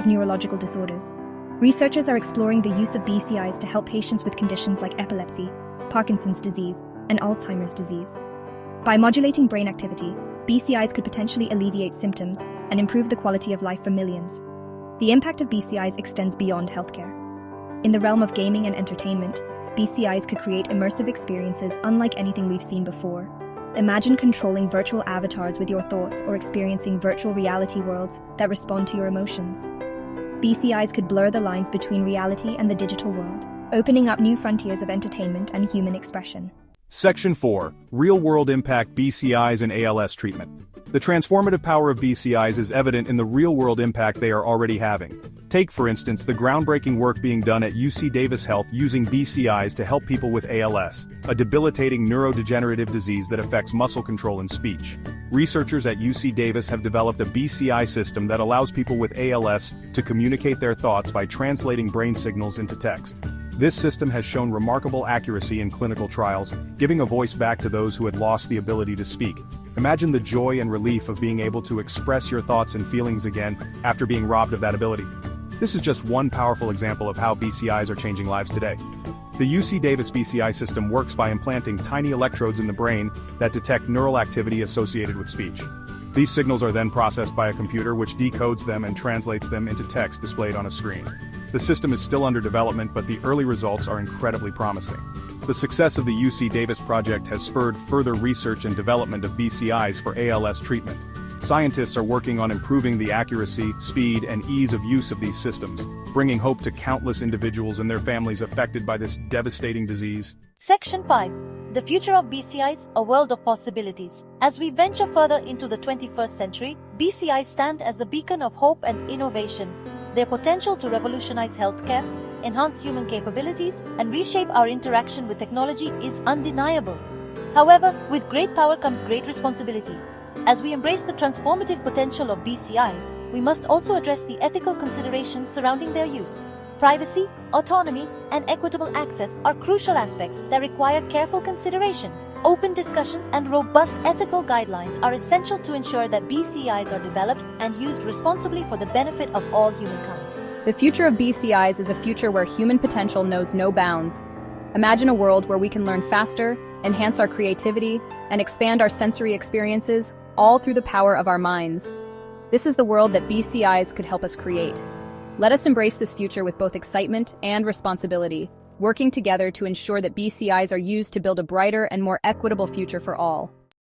of neurological disorders. Researchers are exploring the use of BCIs to help patients with conditions like epilepsy, Parkinson's disease, and Alzheimer's disease. By modulating brain activity, BCIs could potentially alleviate symptoms and improve the quality of life for millions. The impact of BCIs extends beyond healthcare. In the realm of gaming and entertainment, BCIs could create immersive experiences unlike anything we've seen before. Imagine controlling virtual avatars with your thoughts or experiencing virtual reality worlds that respond to your emotions. BCIs could blur the lines between reality and the digital world, opening up new frontiers of entertainment and human expression. Section 4. Real-world impact BCIs and ALS treatment. The transformative power of BCIs is evident in the real-world impact they are already having. Take, for instance, the groundbreaking work being done at UC Davis Health using BCIs to help people with ALS, a debilitating neurodegenerative disease that affects muscle control and speech. Researchers at UC Davis have developed a BCI system that allows people with ALS to communicate their thoughts by translating brain signals into text. This system has shown remarkable accuracy in clinical trials, giving a voice back to those who had lost the ability to speak. Imagine the joy and relief of being able to express your thoughts and feelings again after being robbed of that ability. This is just one powerful example of how BCIs are changing lives today. The UC Davis BCI system works by implanting tiny electrodes in the brain that detect neural activity associated with speech. These signals are then processed by a computer which decodes them and translates them into text displayed on a screen. The system is still under development, but the early results are incredibly promising. The success of the UC Davis project has spurred further research and development of BCIs for ALS treatment. Scientists are working on improving the accuracy, speed, and ease of use of these systems, bringing hope to countless individuals and their families affected by this devastating disease. Section 5. The future of BCIs, a world of possibilities. As we venture further into the 21st century, BCIs stand as a beacon of hope and innovation. Their potential to revolutionize healthcare, enhance human capabilities, and reshape our interaction with technology is undeniable. However, with great power comes great responsibility. As we embrace the transformative potential of BCIs, we must also address the ethical considerations surrounding their use. Privacy, autonomy, and equitable access are crucial aspects that require careful consideration. Open discussions and robust ethical guidelines are essential to ensure that BCIs are developed and used responsibly for the benefit of all humankind. The future of BCIs is a future where human potential knows no bounds. Imagine a world where we can learn faster, enhance our creativity, and expand our sensory experiences, all through the power of our minds. This is the world that BCIs could help us create. Let us embrace this future with both excitement and responsibility, working together to ensure that BCIs are used to build a brighter and more equitable future for all.